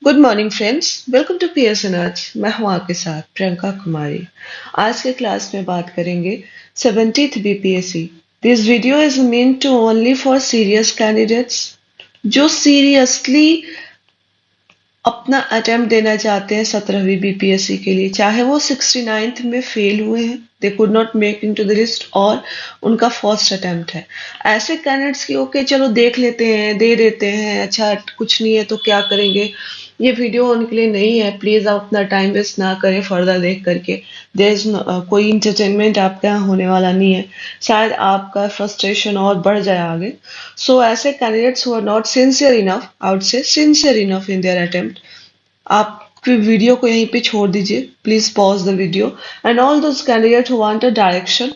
Good morning friends, welcome to PSN आज। मैं हूं आपके साथ प्रियंका कुमारी। आज के क्लास में बात करेंगे 70th BPSC. This video is mean to only for serious candidates जो सीरियसली अपना अटेम्प्ट देना चाहते हैं 17वीं बीपीएससी के लिए, चाहे वो 69th में फेल हुए हैं, they could not make in to the list, और उनका फर्स्ट अटेम्प्ट है। ऐसे कैंडिडेट्स की ओके चलो देख लेते हैं, दे देते हैं, अच्छा कुछ नहीं है तो क्या करेंगे, ये वीडियो उनके लिए नहीं है। प्लीज आप अपना टाइम वेस्ट ना करें फर्दर देख करके। देयर इज कोई इंटरटेनमेंट आपके यहाँ होने वाला नहीं है, शायद आपका फ्रस्ट्रेशन और बढ़ जाए आगे। सो ऐसे candidates who are not sincere enough, I would say sincere enough in their attempt, आप वीडियो को यहीं पे छोड़ दीजिए। Please pause the video. And all those candidate who want a direction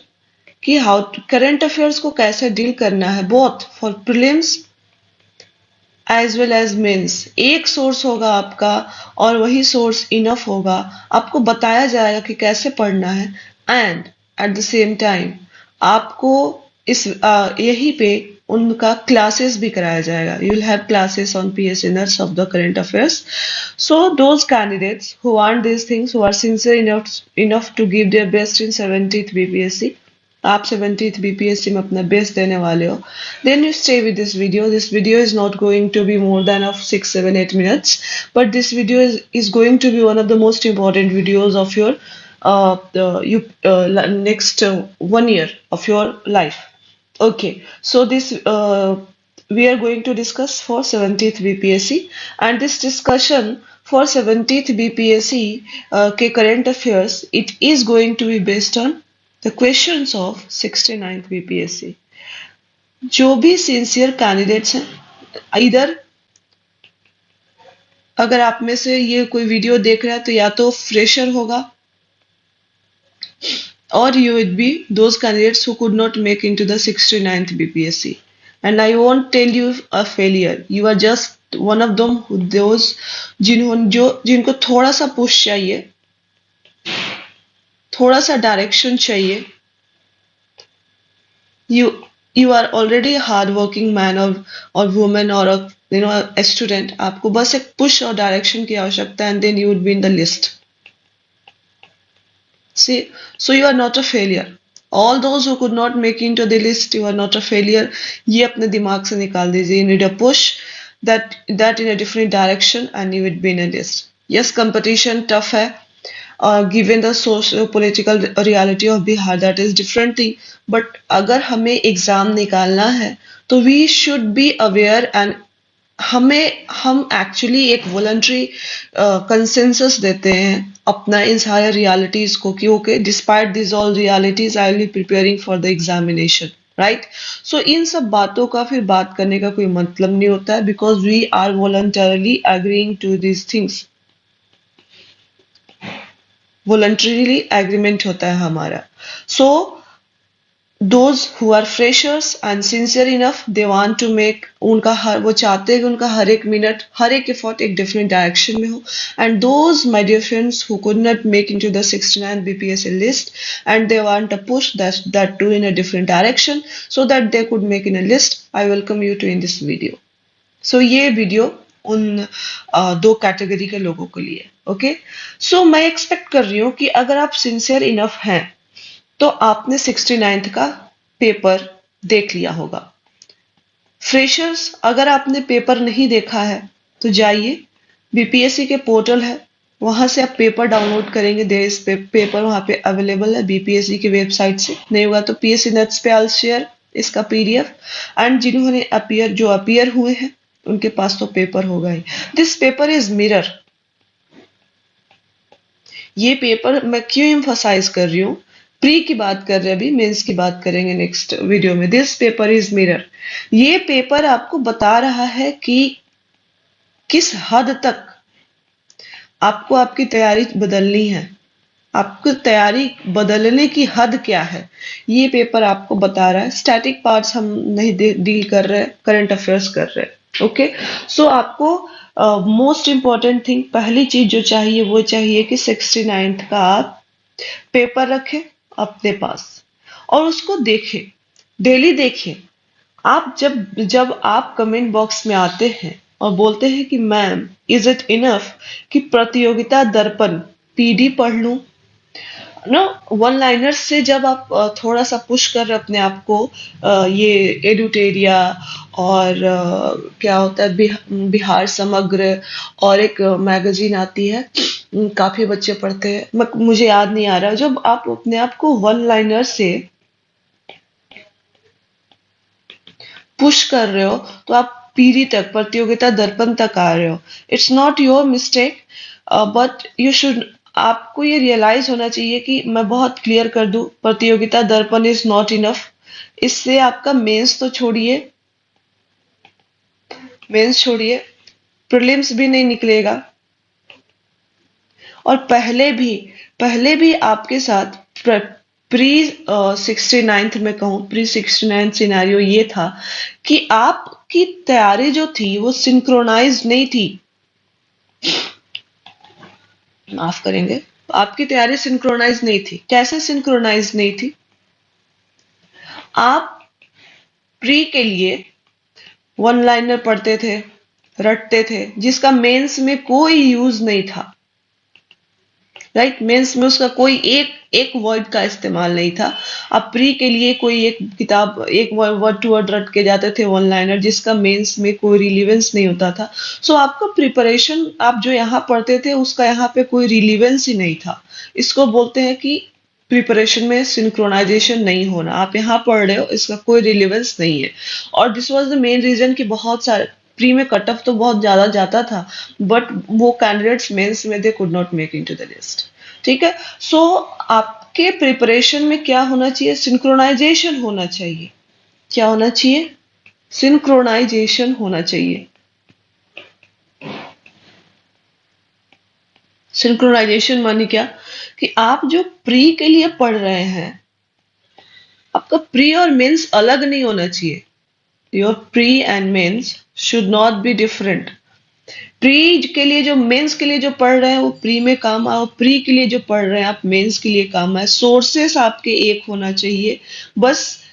कि हाउ करंट अफेयर्स को कैसे डील करना है, both for prelims as well as mains. एक सोर्स होगा आपका और वही सोर्स इनफ होगा, आपको बताया जाएगा कि कैसे पढ़ना है। And at the same time आपको इस यहीं पे उनका क्लासेस भी कराया जाएगा। You will have classes on पीएसएनर्स of the current affairs. So those candidates who want these things, who are sincere enough to give their best in 70th BPSC, आप 70th बीपीएससी में अपना बेस्ट देने वाले हो, then you stay with this video. This video is not going to be more than of 6 7 8 minutes, but this video is going to be one of the most important videos of your next 1 year of your life. Okay, so this we are going to discuss for 70th BPSC, and this discussion for 70th BPSC के current affairs, it is going to be based on the questions of 69th BPSC. जो भी sincere candidates हैं, इधर अगर आप में से ये कोई वीडियो देख रहा है तो या तो फ्रेशर होगा, और you would be those candidates who could not make into the 69th BPSC. And I won't tell you a failure. You are just one of them those जिनको थोड़ा सा पुश चाहिए, थोड़ा सा डायरेक्शन चाहिए। You are already a hard working man or woman or a student. आपको बस एक पुश और डायरेक्शन की आवश्यकता है, and then you would be in the list. See, so you are not a failure. All those who could not make into the list, you are not a failure. ये अपने दिमाग से निकाल दीजिए. You need a push that in a different direction, and you would be in a list. Yes, competition tough है. Given the socio-political reality of Bihar, that is different thing. But अगर हमें exam निकालना है तो we should be aware, and हम actually एक voluntary consensus देते हैं अपना इन सारे रियलिटीज को कि okay, despite this all realities I will be preparing for the examination, right. So इन सब बातों का फिर बात करने का कोई मतलब नहीं होता है, because we are voluntarily agreeing to this things. Voluntarily agreement होता है हमारा। सो those who are freshers and sincere enough, they want to make, उनका हर वो चाहते हैं कि उनका हर एक मिनट, हर एक एफर्ट एक डिफरेंट डायरेक्शन में हो। and those my dear friends who could not make into the 69 BPSC list, and they want to push that too in a different direction so that they could make in a list, I welcome you to in this video. so ये video उन दो category के लोगों के लिए। Okay, सो मैं expect कर रही हूँ कि अगर आप सिंसियर इनफ हैं तो आपने 69th का पेपर देख लिया होगा। फ्रेशर्स, अगर आपने पेपर नहीं देखा है तो जाइए, बीपीएससी के पोर्टल है, वहां से आप पेपर डाउनलोड करेंगे। देश पेपर वहां पे अवेलेबल है बीपीएससी की वेबसाइट से। नहीं हुआ तो पीएससी नेट्स पे आई शेयर इसका पीडीएफ। एंड जिन्होंने अपियर हुए हैं उनके पास तो पेपर होगा ही। This paper is mirror. ये पेपर मैं क्यों एम्फसाइज कर रही हूँ, प्री की बात कर रहे हैं, अभी मेंस की बात करेंगे नेक्स्ट वीडियो में। This paper is mirror. ये पेपर आपको बता रहा है कि किस हद तक आपको आपकी तैयारी बदलनी है, आपको तैयारी बदलने की हद क्या है, ये पेपर आपको बता रहा है। स्टैटिक पार्ट्स हम नहीं डील कर रहे, करंट अफेयर्स कर रहे। ओके, सो आपको मोस्ट इंपॉर्टेंट थिंग, पहली चीज जो चाहिए वो चाहिए कि 69th का आप पेपर रखें अपने पास और उसको देखें, डेली देखें। आप जब आप कमेंट बॉक्स में आते हैं और बोलते हैं कि मैम, इज इट इनफ कि प्रतियोगिता दर्पण पीडी पढ़ लूं? ना, वन लाइनर से जब आप थोड़ा सा पुश कर रहे अपने आप को, ये एडुटेरिया और क्या होता है बिहार समग्र, और एक मैगजीन आती है, काफी बच्चे पढ़ते हैं, मुझे याद नहीं आ रहा, जब आप अपने आप को वन लाइनर से पुश कर रहे हो तो आप पीढ़ी तक, प्रतियोगिता दर्पण तक आ रहे हो। It's not your mistake, but you should, आपको ये रियलाइज होना चाहिए कि मैं बहुत क्लियर कर दूं, प्रतियोगिता दर्पण इज नॉट इनफ। इससे आपका मेंस छोड़िए, प्रीलिम्स भी नहीं निकलेगा। और पहले भी आपके साथ प्री 69th में कहूँ, प्री 69 सिनेरियो ये था कि आपकी तैयारी जो थी वो सिंक्रोनाइज नहीं थी। माफ करेंगे, आपकी तैयारी सिंक्रोनाइज नहीं थी। कैसे सिंक्रोनाइज नहीं थी? आप प्री के लिए वन लाइनर पढ़ते थे, रटते थे, जिसका मेंस में कोई यूज नहीं था। राइट, मेंस में उसका कोई एक एक वर्ड का इस्तेमाल नहीं था। आप प्री के लिए कोई एक किताब, एक वर्ड टू वर्ड रट के जाते थे वन लाइनर, जिसका मेंस में कोई रिलीवेंस नहीं होता था। सो आपका प्रिपरेशन, आप जो यहाँ पढ़ते थे उसका यहाँ पे कोई रिलीवेंस ही नहीं था। इसको बोलते हैं कि प्रिपरेशन में सिंक्रोनाइजेशन नहीं होना। आप यहाँ पढ़ रहे हो, इसका कोई रिलेवेंस नहीं है। और this was the main reason कि बहुत सारे प्री में कट ऑफ तो बहुत ज्यादा जाता था, बट वो कैंडिडेट्स मेंस में दे could not make into the list. ठीक है, सो आपके प्रिपरेशन में क्या होना चाहिए? सिंक्रोनाइजेशन होना चाहिए। क्या होना चाहिए? सिंक्रोनाइजेशन होना चाहिए। सिंक्रोनाइजेशन माने क्या? कि आप जो प्री के लिए पढ़ रहे हैं, आपका प्री और मेंस अलग नहीं होना चाहिए। Your pre and mains should not be different. Pre के लिए जो, मेंस के लिए जो पढ़ रहे हैं वो प्री में काम आए, प्री के लिए जो पढ़ रहे हैं आप मेंस के लिए काम आए। सोर्सेस आपके एक होना चाहिए। बस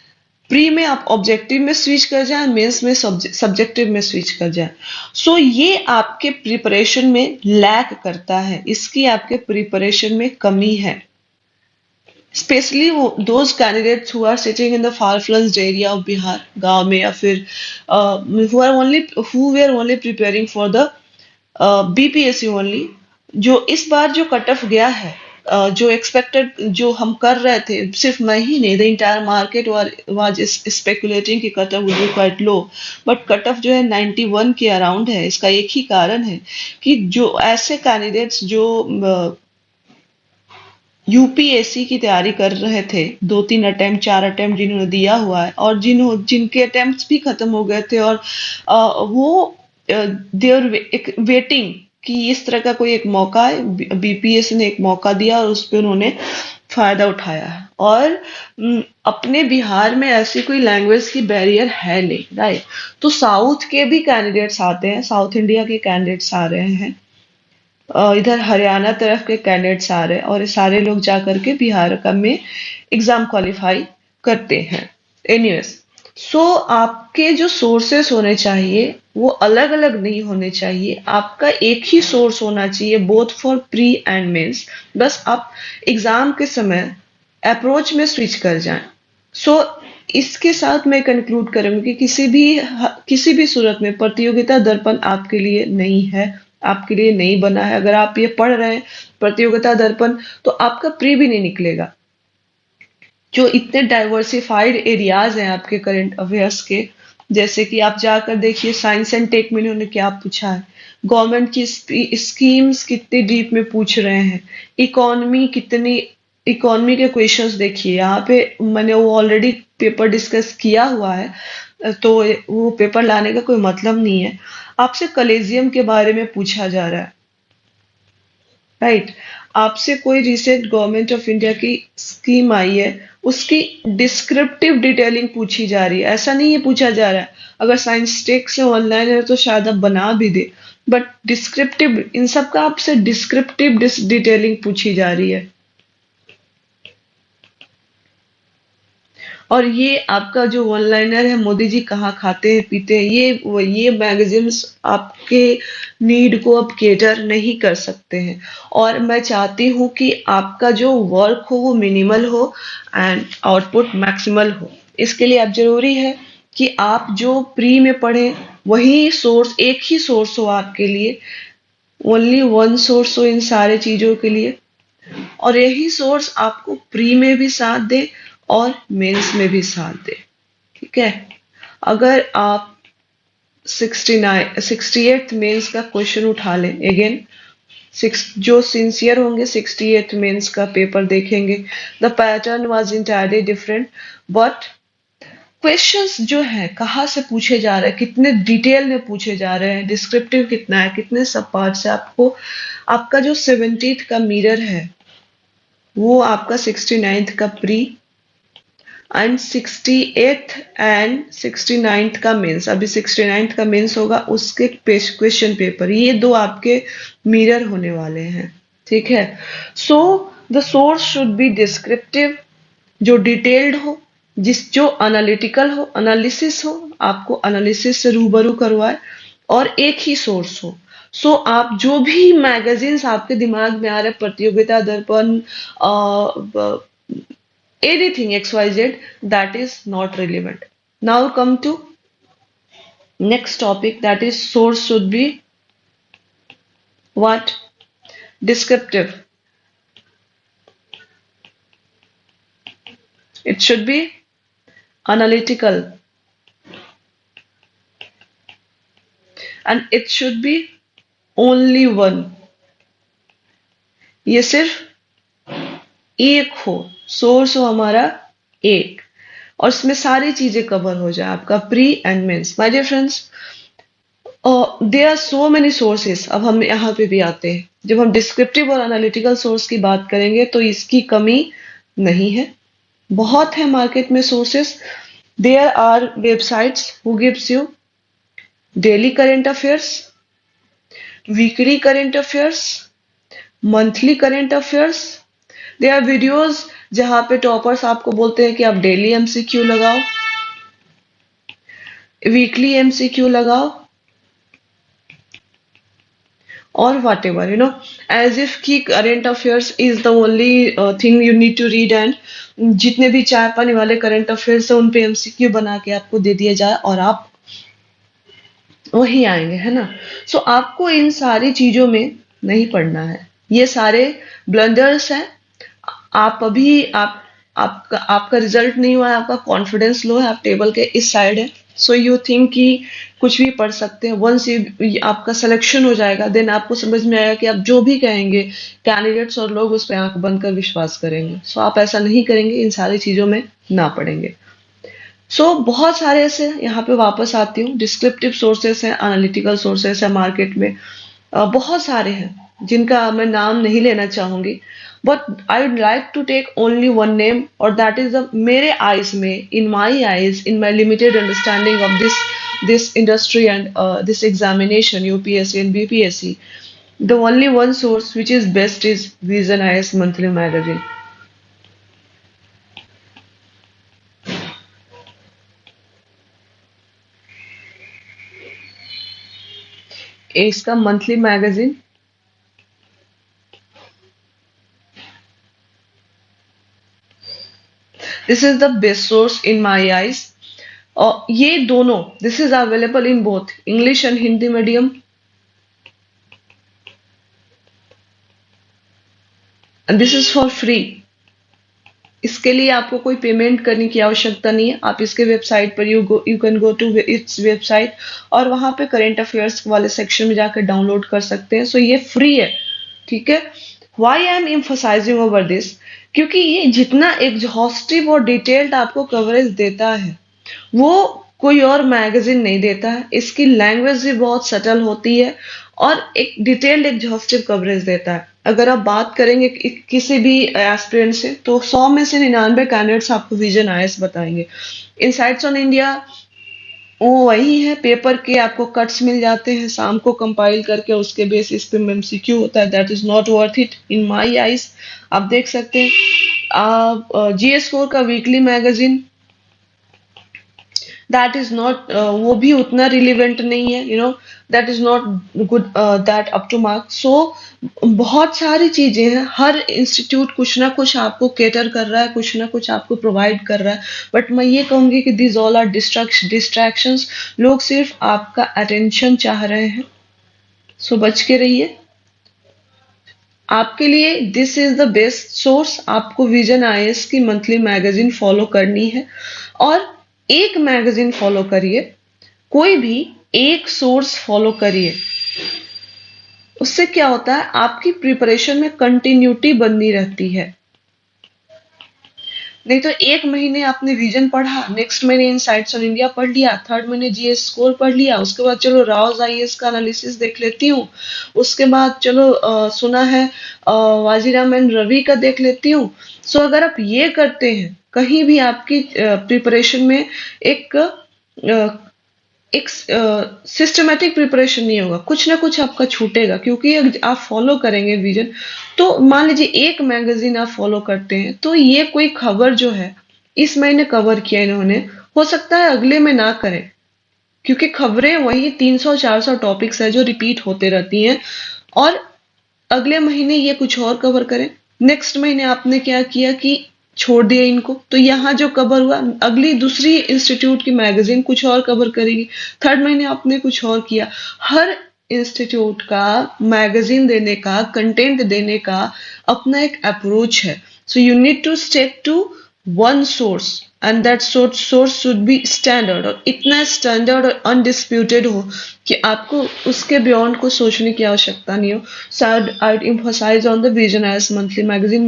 प्री में आप ऑब्जेक्टिव में स्विच कर जाएं, मेंस में सब्जेक्टिव में स्विच कर जाएं। सो ये आपके प्रिपरेशन में लैक करता है, इसकी आपके प्रिपरेशन में कमी है। Specially those candidates who are sitting in the far-flung area of Bihar, गांव में, या फिर who were only preparing for the BPSC only, जो इस बार जो कट ऑफ गया है, जो एक्सपेक्टेड, जो हम कर रहे थे, सिर्फ मैं ही नहीं, the entire market was speculating कि cut off will be quite low, but cut off जो है 91 के अराउंड है। इसका एक ही कारण है कि जो ऐसे कैंडिडेट्स जो यूपीएससी की तैयारी कर रहे थे, 2-3 अटेम्प्ट, 4 अटेम्प्ट जिन्होंने दिया हुआ है, और जिनके अटेम्प्ट भी खत्म हो गए थे, और वो देवर एक वेटिंग कि इस तरह का कोई एक मौका है, बीपीएससी ने एक मौका दिया और उस पर उन्होंने फायदा उठाया है। और अपने बिहार में ऐसी कोई लैंग्वेज की बैरियर है नहीं, राइट? तो साउथ के भी कैंडिडेट्स आते हैं, साउथ इंडिया के कैंडिडेट्स आ रहे हैं, इधर हरियाणा तरफ के कैंडिडेट्स आ रहे हैं, और ये सारे लोग जा करके बिहार का में एग्जाम क्वालिफाई करते हैं। एनीवेज, सो आपके जो सोर्सेस होने चाहिए वो अलग अलग नहीं होने चाहिए। आपका एक ही सोर्स होना चाहिए, both for pre and mains. बस आप एग्जाम के समय अप्रोच में स्विच कर जाएं। सो इसके साथ मैं कंक्लूड करूंगी कि किसी भी सूरत में प्रतियोगिता दर्पण आपके लिए नहीं है, आपके लिए नहीं बना है। अगर आप ये पढ़ रहे हैं प्रतियोगिता दर्पण, तो आपका प्री भी नहीं निकलेगा। जो इतने डाइवर्सिफाइड एरियाज हैं आपके करंट अफेयर्स के, जैसे कि आप जाकर देखिए साइंस एंड टेक में इन्होंने क्या पूछा है, गवर्नमेंट की स्कीम्स कितनी डीप में पूछ रहे हैं, इकोनॉमी कितनी, इकोनॉमी के क्वेश्चंस देखिए। यहाँ पे मैंने वो ऑलरेडी पेपर डिस्कस किया हुआ है, तो वो पेपर लाने का कोई मतलब नहीं है। आपसे कलेजियम के बारे में पूछा जा रहा है, राइट? आपसे कोई रिसेंट गवर्नमेंट ऑफ इंडिया की स्कीम आई है, उसकी डिस्क्रिप्टिव डिटेलिंग पूछी जा रही है। ऐसा नहीं है पूछा जा रहा है, अगर साइंस टेक से ऑनलाइन है तो शायद आप बना भी दे, बट डिस्क्रिप्टिव, इन सब का आपसे डिस्क्रिप्टिव डिटेलिंग पूछी जा रही है। और ये आपका जो वन लाइनर है, मोदी जी कहाँ खाते हैं पीते हैं, ये मैगजीन्स आपके नीड को अब केटर नहीं कर सकते हैं। और मैं चाहती हूँ कि आपका जो वर्क हो वो मिनिमल हो एंड आउटपुट मैक्सिमल हो। इसके लिए अब जरूरी है कि आप जो प्री में पढ़ें वही सोर्स, एक ही सोर्स हो आपके लिए, ओनली वन सोर्स हो इन सारे चीजों के लिए, और यही सोर्स आपको प्री में भी साथ दे और मेंस में भी साथ दे। ठीक है, अगर आप 68 मेंस का क्वेश्चन उठा लें अगेन, सिक्स जो सिंसियर होंगे 68 मेंस का पेपर देखेंगे, the pattern was entirely different, but questions जो है कहाँ से पूछे जा रहे हैं, कितने डिटेल में पूछे जा रहे हैं, डिस्क्रिप्टिव कितना है, कितने सब पार्ट से आपको, आपका जो 70th का मिरर है वो आपका 69th का pre and 68th and 69th का मेंस, अभी 69th का मेंस होगा उसके क्वेश्चन पेपर, ये दो आपके मिरर होने वाले हैं। ठीक है, so the source should B descriptive, जो डिटेल्ड हो, जो एनालिटिकल हो, एनालिसिस हो, आपको एनालिसिस से रूबरू करवाए, और एक ही सोर्स हो। सो आप जो भी मैगजीन्स आपके दिमाग में आ रहे, प्रतियोगिता दर्पण, anything XYZ, that is not relevant. Now come to next topic, that is source should be what? Descriptive. It should be analytical, and it should be only one. ये सिर्फ एक हो, सोर्स हो हमारा एक, और इसमें सारी चीजें कवर हो जाए, आपका pre and mains. My dear friends, there are so many sources. अब हम यहाँ पे भी आते हैं, जब हम डिस्क्रिप्टिव और एनालिटिकल सोर्स की बात करेंगे तो इसकी कमी नहीं है, बहुत है मार्केट में sources. There are websites who gives you daily current affairs, weekly current affairs, monthly current affairs. There are videos जहाँ पे टॉपर्स आपको बोलते हैं कि आप डेली एमसीक्यू लगाओ, वीकली एमसीक्यू लगाओ, or whatever, as if कि current affairs is the only thing you need to read, and जितने भी चाय पानी वाले करंट अफेयर्स है उन पे एमसीक्यू बना के आपको दे दिया जाए और आप वही आएंगे, है ना। सो आपको इन सारी चीजों में नहीं पढ़ना है, ये सारे ब्लंडर्स हैं। आप अभी आपका रिजल्ट नहीं हुआ है, आपका कॉन्फिडेंस लो है, आप टेबल के इस साइड है, सो यू थिंक कि कुछ भी पढ़ सकते हैं। वंस ये आपका सिलेक्शन हो जाएगा, देन आपको समझ में आएगा कि आप जो भी कहेंगे कैंडिडेट्स और लोग उस पर आंख बंद कर विश्वास करेंगे। सो आप ऐसा नहीं करेंगे, इन सारी चीजों में ना पढ़ेंगे। बहुत सारे ऐसे, यहाँ पे वापस आती हूँ, डिस्क्रिप्टिव सोर्सेस हैं, एनालिटिकल सोर्सेस है मार्केट में, बहुत सारे हैं जिनका मैं नाम नहीं लेना चाहूंगी, but I would like to take only one name, और दैट इज द, मेरे आईज में, in my eyes, in my limited understanding of this industry and this examination, UPSC and BPSC, the only one source which is best is Vision IAS monthly magazine. इसका monthly magazine this is the best source in my eyes. और ये दोनों, this is available in both English and Hindi medium, and this is for free. इसके लिए आपको कोई payment करने की आवश्यकता नहीं है, आप इसके वेबसाइट पर you can go to its website, और वहां पे करेंट अफेयर्स वाले सेक्शन में जाकर डाउनलोड कर सकते हैं। सो ये फ्री है, ठीक है। Why I am emphasising over this, क्योंकि ये जितना एग्जॉस्टिव और डिटेल्ड आपको कवरेज देता है वो कोई और मैगजीन नहीं देता है। इसकी लैंग्वेज भी बहुत सटल होती है और एक डिटेल्ड एग्जॉस्टिव कवरेज देता है। अगर आप बात करेंगे किसी भी एस्पिरेंट से, तो 100 में से 99 कैंडिडेट्स आपको विजन आईएएस बताएंगे। इनसाइट्स ऑन इंडिया वो वही है, पेपर के आपको कट्स मिल जाते हैं, शाम को कंपाइल करके उसके बेसिस पे एमसीक्यू होता है, that is not worth it in my eyes. आप देख सकते हैं, आप जीएस स्कोर का weekly magazine that is not, वो भी उतना रिलेवेंट नहीं है, that is not good, that up to mark. So बहुत सारी चीजें हैं, हर इंस्टीट्यूट कुछ ना कुछ आपको केटर कर रहा है, कुछ ना कुछ आपको प्रोवाइड कर रहा है, बट मैं ये कहूंगी कि दिस ऑल आर डिस्ट्रैक्शंस। लोग सिर्फ आपका अटेंशन चाह रहे हैं, सो बच के रहिए। आपके लिए this is the best source. आपको विजन आईएएस की मंथली मैगजीन फॉलो करनी है, और एक मैगजीन फॉलो करिए, कोई भी एक सोर्स फॉलो करिए। उससे क्या होता है, आपकी प्रिपरेशन में कंटिन्यूटी बनी रहती है। नहीं तो एक महीने आपने विजन पढ़ा, नेक्स्ट महीने इनसाइट्स ऑन इंडिया पढ़ लिया, थर्ड महीने जीएस स्कोर पढ़ लिया, उसके बाद चलो राउज आईएएस का एनालिसिस देख लेती हूँ, उसके बाद चलो सुना है वाजीराम एंड रवि का देख लेती हूँ। सो अगर आप ये करते हैं, कहीं भी आपकी प्रिपरेशन में एक एक सिस्टमेटिक प्रिपरेशन नहीं होगा, कुछ ना कुछ आपका छूटेगा। क्योंकि अगर आप फॉलो करेंगे विजन, तो मान लीजिए एक मैगजीन आप फॉलो करते हैं, तो ये कोई खबर जो है इस महीने कवर किया इन्होंने, हो सकता है अगले में ना करें, क्योंकि खबरें वही 300-400 टॉपिक्स है जो रिपीट होते रहती हैं, और अगले महीने ये कुछ और कवर करें। नेक्स्ट महीने आपने क्या किया कि छोड़ दिया इनको, तो यहाँ जो कवर हुआ, अगली दूसरी इंस्टीट्यूट की मैगजीन कुछ और कवर करेगी, थर्ड महीने आपने कुछ और किया। हर इंस्टीट्यूट का मैगजीन देने का, कंटेंट देने का अपना एक अप्रोच है। So you need to stick to one source, and that source should be standard, और इतना स्टैंडर्ड और अनडिस्प्यूटेड हो कि आपको उसके बियॉन्ड को सोचने की आवश्यकता नहीं हो। So I emphasise on the Vision IAS monthly magazine.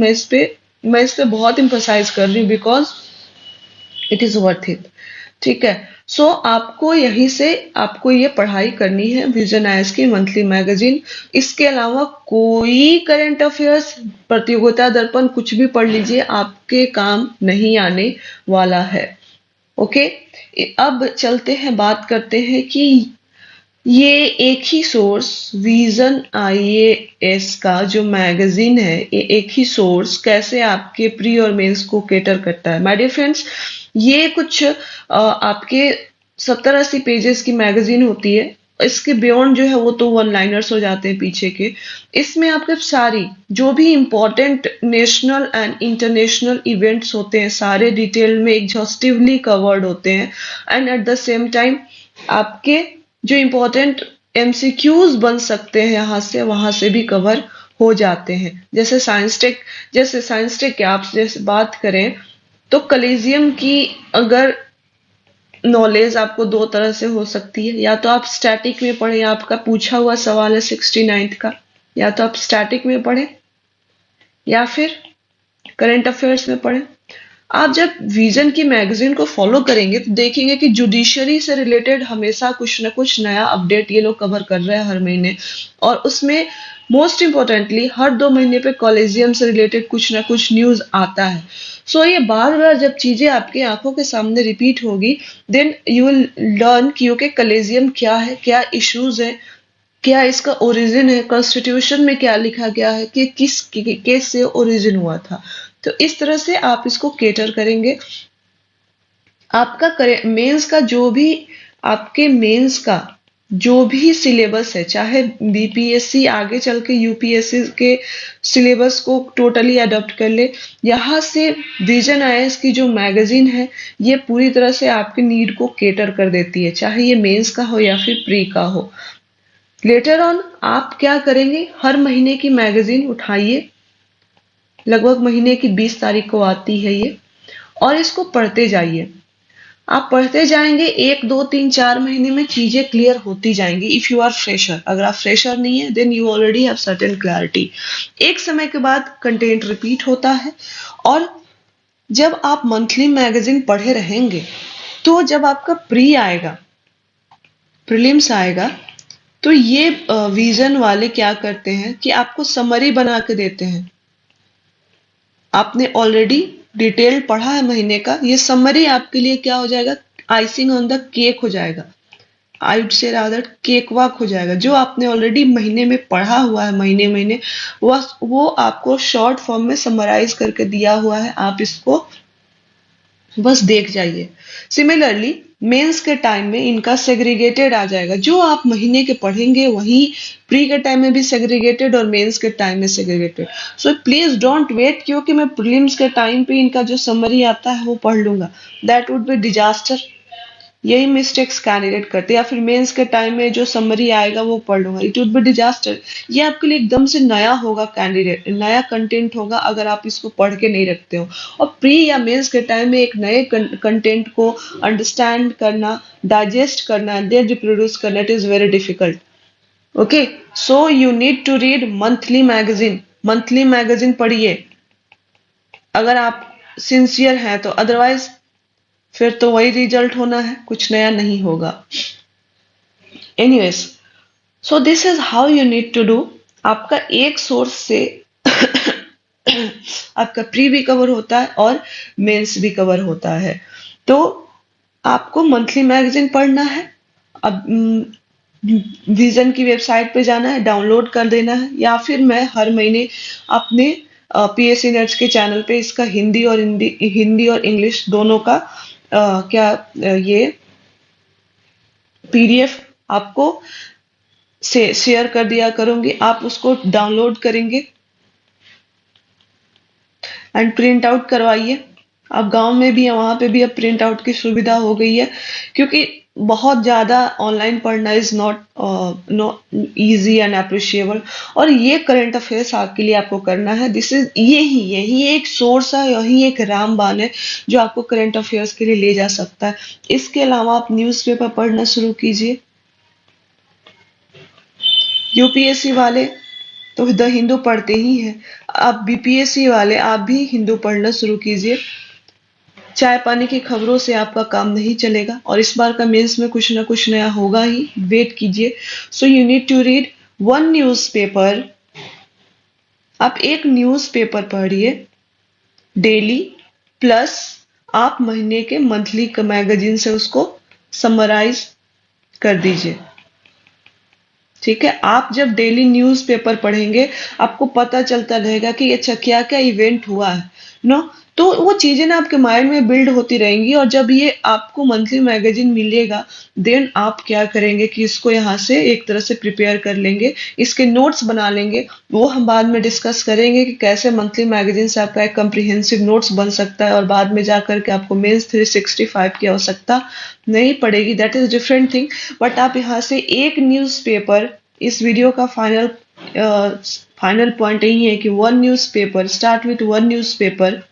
मैं इस पे बहुत एम्फसाइज कर रही हूँ, because it is worth it. ठीक है। सो आपको यहीं से आपको ये पढ़ाई करनी है, विजन आईएएस की मंथली मैगजीन। इसके अलावा कोई करंट अफेयर्स, प्रतियोगिता दर्पण, कुछ भी पढ़ लीजिए, आपके काम नहीं आने वाला है। ओके। अब चलते हैं, बात करते हैं कि ये एक ही सोर्स, विजन आईएएस का जो मैगजीन है, ये एक ही सोर्स कैसे आपके प्री और मेंस को केटर करता है। माय डियर फ्रेंड्स, ये कुछ आपके 70-80 पेजेस की मैगजीन होती है। इसके बियॉन्ड जो है वो तो वन लाइनर्स हो जाते हैं पीछे के। इसमें आपके सारी जो भी important national and international events होते हैं, सारे डिटेल में एग्जॉस्टिवली कवर्ड होते हैं, and at the same time आपके जो इम्पोर्टेंट एमसीक्यूज बन सकते हैं यहाँ से वहां से भी कवर हो जाते हैं। जैसे साइंस टेक की आप जैसे बात करें, तो कलेजियम की अगर नॉलेज आपको दो तरह से हो सकती है, या तो आप स्टैटिक में पढ़े, आपका पूछा हुआ सवाल है 69th का, या तो आप स्टैटिक में पढ़े या फिर करंट अफेयर्स में पढ़े। आप जब विजन की मैगजीन को फॉलो करेंगे तो देखेंगे कि जुडिशरी से रिलेटेड हमेशा कुछ ना कुछ नया अपडेट ये लोग कवर कर रहे हैं हर महीने, और उसमें मोस्ट इम्पोर्टेंटली हर 2 महीने पे कॉलेजियम से रिलेटेड कुछ ना कुछ न्यूज आता है। सो ये बार बार जब चीजें आपकी आंखों के सामने रिपीट होगी, देन यू विल लर्न कि ओके कॉलेजियम क्या है, क्या इश्यूज है, क्या इसका ओरिजिन है, कॉन्स्टिट्यूशन में क्या लिखा गया है, कि किस केस से ओरिजिन हुआ था। तो इस तरह से आप इसको केटर करेंगे। आपका मेंस का जो भी, आपके मेंस का जो भी सिलेबस है, चाहे बीपीएससी आगे चल के यूपीएससी के सिलेबस को टोटली अडॉप्ट कर ले, यहाँ से विजन आईएएस की जो मैगजीन है ये पूरी तरह से आपके नीड को केटर कर देती है, चाहे ये मेंस का हो या फिर प्री का हो। लेटर ऑन आप क्या करेंगे, हर महीने की मैगजीन उठाइए, लगभग महीने की 20 तारीख को आती है ये, और इसको पढ़ते जाइए। आप पढ़ते जाएंगे, 1 2 3 4 महीने में चीजें क्लियर होती जाएंगी। इफ यू आर फ्रेशर, अगर आप फ्रेशर नहीं है then you already have certain clarity. एक समय के बाद कंटेंट रिपीट होता है, और जब आप मंथली मैगजीन पढ़े रहेंगे, तो जब आपका प्री आएगा, प्रीलिम्स आएगा, तो ये विजन वाले क्या करते हैं कि आपको समरी बना के देते हैं। आपने ऑलरेडी डिटेल पढ़ा है महीने का, ये समरी आपके लिए क्या हो जाएगा, आइसिंग ऑन द केक हो जाएगा, आई वुड से रादर केक वॉक हो जाएगा। जो आपने ऑलरेडी महीने में पढ़ा हुआ है, महीने महीने, वो आपको शॉर्ट फॉर्म में समराइज करके दिया हुआ है, आप इसको बस देख जाइए। सिमिलरली मेंस के टाइम में इनका सेग्रीगेटेड आ जाएगा, जो आप महीने के पढ़ेंगे वही प्री के टाइम में भी सेग्रीगेटेड और मेंस के टाइम में segregated. So please don't wait क्योंकि मैं प्रीलिम्स के टाइम पे इनका जो समरी आता है वो पढ़ लूंगा, दैट वुड बी डिजास्टर। यही मिस्टेक्स कैंडिडेट करते हैं, या फिर मेंस के टाइम में जो समरी आएगा वो पढ़ लूंगा, इट वुड बी डिजास्टर। ये आपके लिए एकदम से नया होगा, कैंडिडेट नया कंटेंट होगा अगर आप इसको पढ़ के नहीं रखते हो। और प्री या मेंस के टाइम में एक नए कंटेंट को अंडरस्टैंड करना, डाइजेस्ट करना, देन रिप्रोड्यूस करना, it is very difficult. Okay, so you need to read monthly magazine. Monthly magazine पढ़िए अगर आप सिंसियर हैं तो, अदरवाइज फिर तो वही रिजल्ट होना है, कुछ नया नहीं होगा। Anyways, so this is how you need to do. आपका एक सोर्स से आपका प्री भी कवर होता है और मेंस भी कवर होता है। तो आपको मंथली मैगजीन पढ़ना है, अब विजन की वेबसाइट पे जाना है, डाउनलोड कर देना है, या फिर मैं हर महीने अपने पीएससी नेट्स के चैनल पे इसका हिंदी और इंग्लिश दोनों का ये पीडीएफ आपको से शेयर कर दिया करूंगी, आप उसको डाउनलोड करेंगे एंड प्रिंट आउट करवाइए। अब गांव में भी है, वहां पे भी अब प्रिंट आउट की सुविधा हो गई है, क्योंकि बहुत ज्यादा ऑनलाइन पढ़ना is not not easy and appreciable. और ये करंट अफेयर्स आपके लिए आपको करना है, दिस इज यही एक सोर्स है, यही एक रामबाण है जो आपको करंट अफेयर्स के लिए ले जा सकता है। इसके अलावा आप न्यूज़पेपर पढ़ना शुरू कीजिए। यूपीएससी वाले तो द हिंदू पढ़ते ही हैं, आप बीपीएससी वाले आप भी हिंदू पढ़ना शुरू कीजिए। चाय पानी की खबरों से आपका काम नहीं चलेगा, और इस बार का मेंस में कुछ ना कुछ नया होगा ही, वेट कीजिए। So you need to read one newspaper. आप एक न्यूज़पेपर पढ़िए डेली, प्लस आप महीने के मंथली मैगजीन से उसको समराइज कर दीजिए। ठीक है, आप जब डेली न्यूज़पेपर पढ़ेंगे आपको पता चलता रहेगा कि अच्छा क्या क्या इवेंट हुआ है, नो, तो वो चीजें ना आपके माइंड में बिल्ड होती रहेंगी। और जब ये आपको मंथली मैगजीन मिलेगा, देन आप क्या करेंगे कि इसको यहाँ से एक तरह से प्रिपेयर कर लेंगे, इसके नोट्स बना लेंगे। वो हम बाद में डिस्कस करेंगे कि कैसे मंथली मैगजीन से आपका एक कम्प्रिहेंसिव नोट्स बन सकता है, और बाद में जाकर के आपको मेंस 365 की आवश्यकता नहीं पड़ेगी, that is different thing. But आप यहाँ से एक न्यूज़पेपर, इस वीडियो का फाइनल पॉइंट यही है कि one newspaper, start with one newspaper.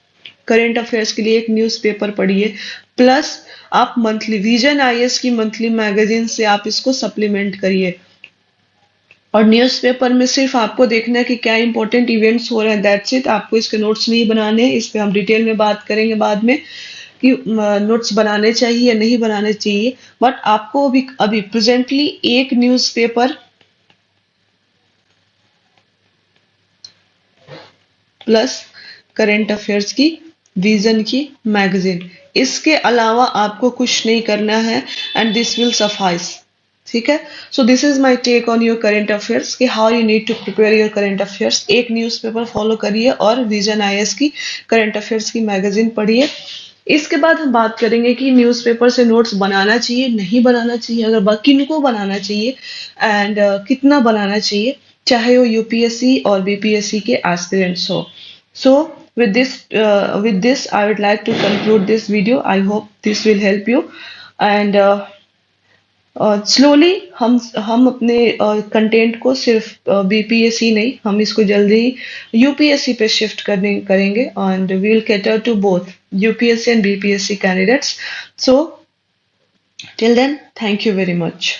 Current affairs के लिए एक न्यूज़पेपर पढ़िए, प्लस आप मंथली विजन आईएएस की मंथली मैगजीन से आप इसको सप्लीमेंट करिए। और न्यूज़पेपर में सिर्फ आपको देखना है कि क्या इंपॉर्टेंट इवेंट्स हो रहे हैं, दैट्स इट। आपको इसके नोट्स नहीं बनाने हैं, इस पे हम डिटेल में बात करेंगे बाद में कि नोट्स बनाने चाहिए या नहीं बनाने चाहिए। बट आपको अभी प्रेजेंटली एक न्यूज़पेपर प्लस करंट अफेयर्स की विजन की मैगजीन, इसके अलावा आपको कुछ नहीं करना है, एंड दिस विल सफाइस। ठीक है, so this is my take on your current affairs कि how you need to prepare your current affairs. एक न्यूज़पेपर फॉलो करिए और विजन आईएएस की करंट अफेयर्स की मैगजीन पढ़िए। इसके बाद हम बात करेंगे कि न्यूज़पेपर से नोट्स बनाना चाहिए नहीं बनाना चाहिए, अगर किनको बनाना चाहिए एंड कितना बनाना चाहिए, चाहे वो यूपीएससी और बीपीएससी के एस्पिरेंट्स हो। So with this I would like to conclude this video. I hope this will help you, and slowly हम अपने कंटेंट को सिर्फ बीपीएससी नहीं, हम इसको जल्दी यूपीएससी पे शिफ्ट करेंगे, and we will cater to both UPSC and BPSC candidates. So till then, thank you very much.